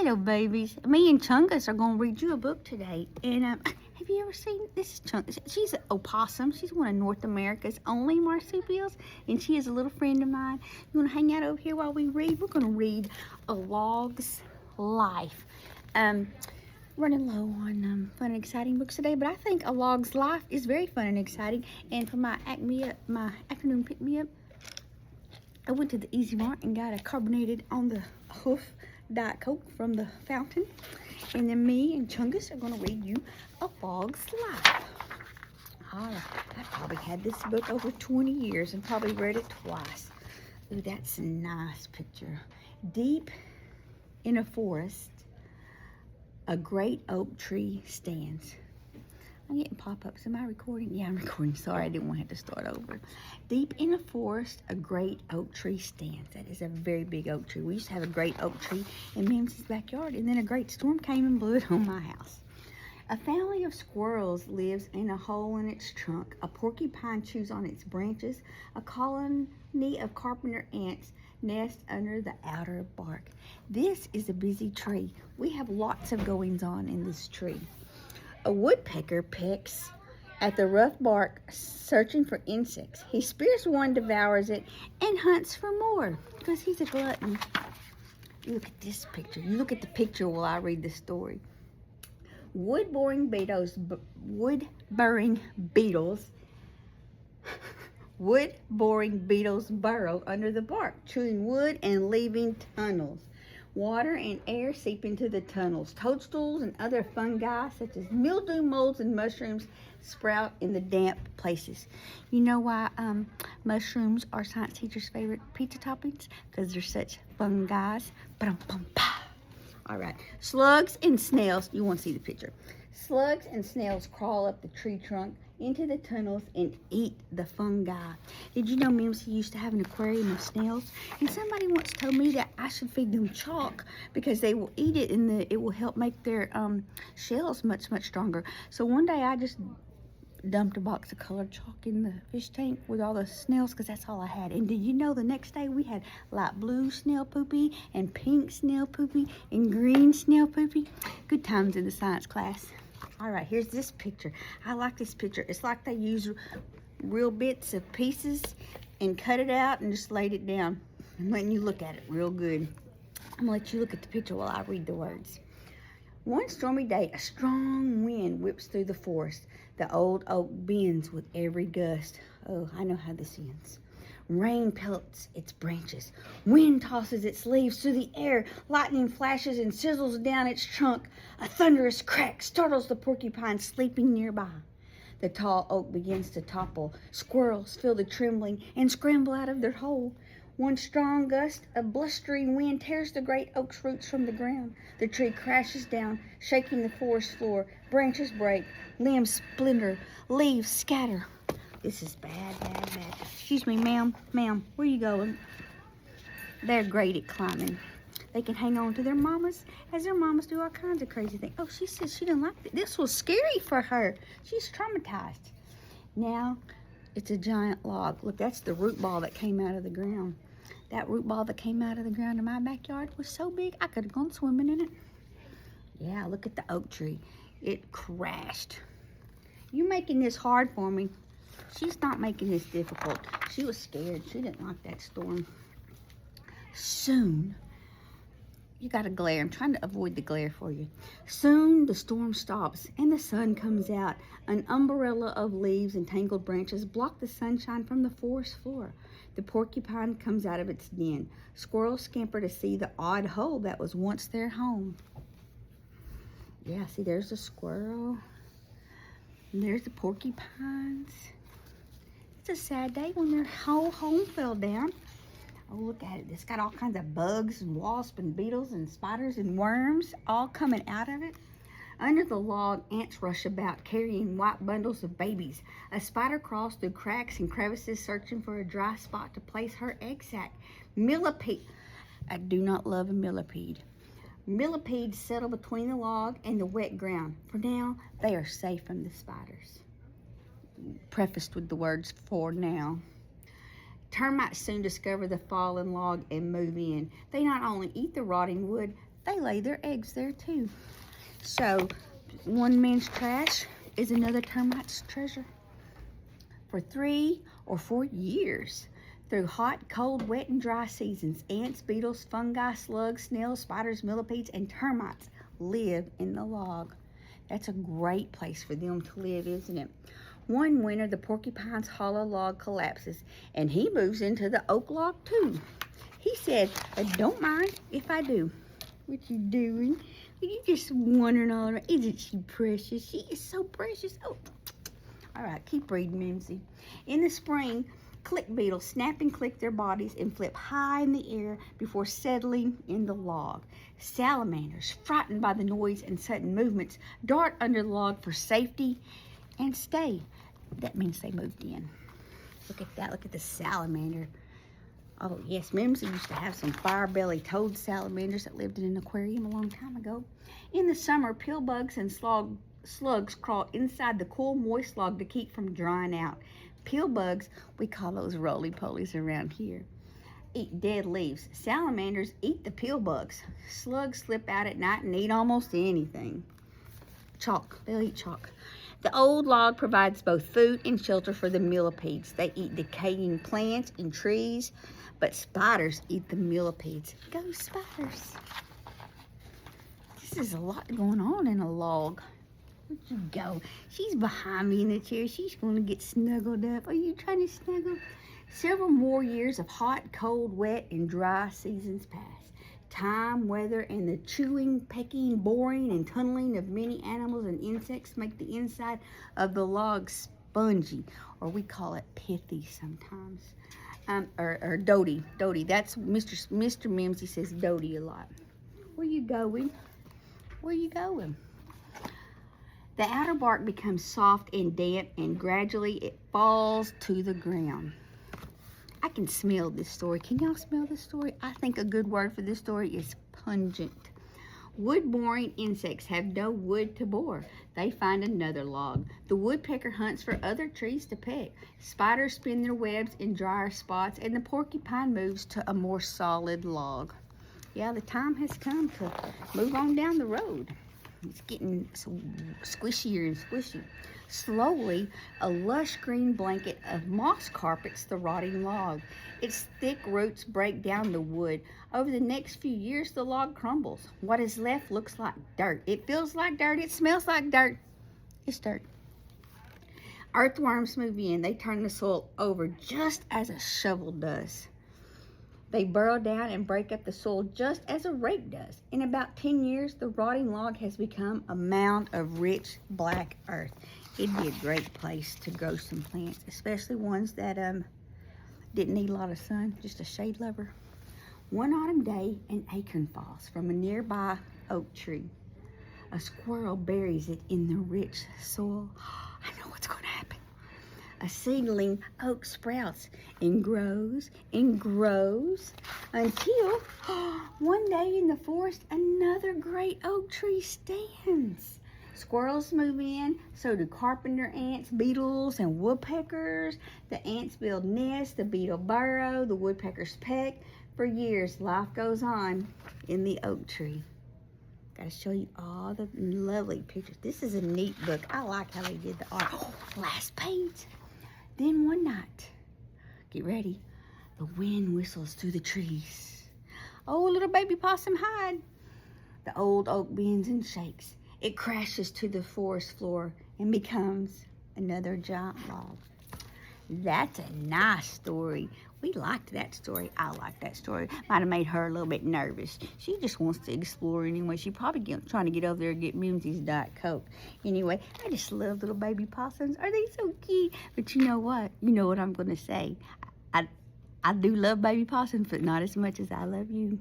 Hello, babies. Me and Chongus are going to read you a book today. And have you ever seen this? Chongus. She's an opossum. She's one of North America's only marsupials, and she is a little friend of mine. You want to hang out over here while we read? We're going to read A Log's Life. Running low on fun and exciting books today, but I think A Log's Life is very fun and exciting. And for my afternoon pick-me-up, I went to the Easy Mart and got a carbonated on the hoof Diet Coke from the fountain. And then me and Chongus are going to read you A Log's Life. Alright, I've probably had this book over 20 years and probably read it twice. Ooh, that's a nice picture. Deep in a forest, a great oak tree stands. I'm getting pop-ups. Am I recording? Yeah, I'm recording. Sorry, I didn't want to have to start over. Deep in a forest, a great oak tree stands. That is a very big oak tree. We used to have a great oak tree in Mimzie's backyard, and then a great storm came and blew it on my house. A family of squirrels lives in a hole in its trunk. A porcupine chews on its branches. A colony of carpenter ants nest under the outer bark. This is a busy tree. We have lots of goings-on in this tree. A woodpecker pecks at the rough bark, searching for insects. He spears one, devours it, and hunts for more because he's a glutton. You look at this picture. You look at the picture while I read the story. Wood-boring beetles burrow under the bark, chewing wood and leaving tunnels. Water and air seep into the tunnels. Toadstools and other fungi, such as mildew, molds, and mushrooms, sprout in the damp places. You know why mushrooms are science teachers' favorite pizza toppings? Because they're such fungi. All right. Slugs and snails. You want to see the picture. Slugs and snails crawl up the tree trunk into the tunnels and eat the fungi. Did you know Mimzie used to have an aquarium of snails? And somebody once told me that I should feed them chalk because they will eat it and it will help make their shells much stronger. So one day I just dumped a box of colored chalk in the fish tank with all the snails because that's all I had. And did you know the next day we had light blue snail poopy and pink snail poopy and green snail poopy? Good times in the science class. All right, here's this picture. I like this picture. It's like they use real bits of pieces and cut it out and just laid it down. I'm letting you look at it real good. I'm going to let you look at the picture while I read the words. One stormy day, a strong wind whips through the forest. The old oak bends with every gust. Oh, I know how this ends. Rain pelts its branches. Wind tosses its leaves through the air. Lightning flashes and sizzles down its trunk. A thunderous crack startles the porcupine sleeping nearby. The tall oak begins to topple. Squirrels feel the trembling and scramble out of their hole. One strong gust of blustering wind tears the great oak's roots from the ground. The tree crashes down, shaking the forest floor. Branches break, limbs splinter, leaves scatter. This is bad. Excuse me, ma'am, where you going? They're great at climbing. They can hang on to their mamas as their mamas do all kinds of crazy things. Oh, she said she didn't like it. This was scary for her. She's traumatized. Now, it's a giant log. Look, that's the root ball that came out of the ground. That root ball that came out of the ground in my backyard was so big, I could have gone swimming in it. Yeah, look at the oak tree. It crashed. You making this hard for me. She's not making this difficult. She was scared. She didn't like that storm. Soon, you got a glare. I'm trying to avoid the glare for you. Soon, the storm stops and the sun comes out. An umbrella of leaves and tangled branches block the sunshine from the forest floor. The porcupine comes out of its den. Squirrels scamper to see the odd hole that was once their home. Yeah, see, there's the squirrel. And there's the porcupines. It's a sad day when their whole home fell down. Oh, look at it. It's got all kinds of bugs and wasps and beetles and spiders and worms all coming out of it. Under the log, ants rush about carrying white bundles of babies. A spider crawls through cracks and crevices searching for a dry spot to place her egg sac. Millipede. I do not love a millipede. Millipedes settle between the log and the wet ground. For now, they are safe from the spiders. Prefaced with the words, for now. Termites soon discover the fallen log and move in. They not only eat the rotting wood, they lay their eggs there too. So one man's trash is another termite's treasure. For 3 or 4 years, through hot, cold, wet, and dry seasons, ants, beetles, fungi, slugs, snails, spiders, millipedes, and termites live in the log. That's a great place for them to live, isn't it? One winter, the porcupine's hollow log collapses, and he moves into the oak log too. He said, "Don't mind if I do." What you doing? You just wandering all around. Isn't she precious? She is so precious. Oh, all right, keep reading, Mimzie. In the spring, click beetles snap and click their bodies and flip high in the air before settling in the log. Salamanders, frightened by the noise and sudden movements, dart under the log for safety and stay. That means they moved in. Look at that. Look at the salamander. Oh, yes, Mimzie used to have some fire-belly toad salamanders that lived in an aquarium a long time ago. In the summer, pill bugs and slugs crawl inside the cool, moist log to keep from drying out. Pill bugs, we call those roly-polies around here, eat dead leaves. Salamanders eat the pill bugs. Slugs slip out at night and eat almost anything. Chalk, they'll eat chalk. The old log provides both food and shelter for the millipedes. They eat decaying plants and trees, but spiders eat the millipedes. Go spiders. This is a lot going on in a log. Where'd you go? She's behind me in the chair. She's going to get snuggled up. Are you trying to snuggle? Several more years of hot, cold, wet, and dry seasons pass. Time, weather, and the chewing, pecking, boring, and tunneling of many animals and insects make the inside of the log spongy, or we call it pithy sometimes. Or doty. That's Mr. Mimzie says doty a lot. Where you going? Where you going? The outer bark becomes soft and damp, and gradually it falls to the ground. I can smell this story. Can y'all smell this story? I think a good word for this story is pungent. Wood-boring insects have no wood to bore. They find another log. The woodpecker hunts for other trees to peck. Spiders spin their webs in drier spots, and the porcupine moves to a more solid log. Yeah, the time has come to move on down the road. It's getting so squishier and squishy. Slowly, a lush green blanket of moss carpets the rotting log. Its thick roots break down the wood. Over the next few years, the log crumbles. What is left looks like dirt. It feels like dirt. It smells like dirt. It's dirt. Earthworms move in. They turn the soil over just as a shovel does. They burrow down and break up the soil just as a rake does. In about 10 years, the rotting log has become a mound of rich black earth. It'd be a great place to grow some plants, especially ones that didn't need a lot of sun, just a shade lover. One autumn day, an acorn falls from a nearby oak tree. A squirrel buries it in the rich soil. I know what's going to happen. A seedling oak sprouts and grows until one day in the forest, another great oak tree stands. Squirrels move in, so do carpenter ants, beetles, and woodpeckers. The ants build nests, the beetle burrow, the woodpeckers peck. For years, life goes on in the oak tree. Got to show you all the lovely pictures. This is a neat book. I like how they did the art. Oh, last page. Then one night, get ready, the wind whistles through the trees. Oh, little baby possum, hide. The old oak bends and shakes. It crashes to the forest floor and becomes another giant log. That's a nice story. We liked that story. I liked that story. Might have made her a little bit nervous. She just wants to explore anyway. She's probably trying to get over there and get Mimzie's Diet Coke. Anyway, I just love little baby possums. Are they so cute? But you know what? You know what I'm going to say. I do love baby possums, but not as much as I love you.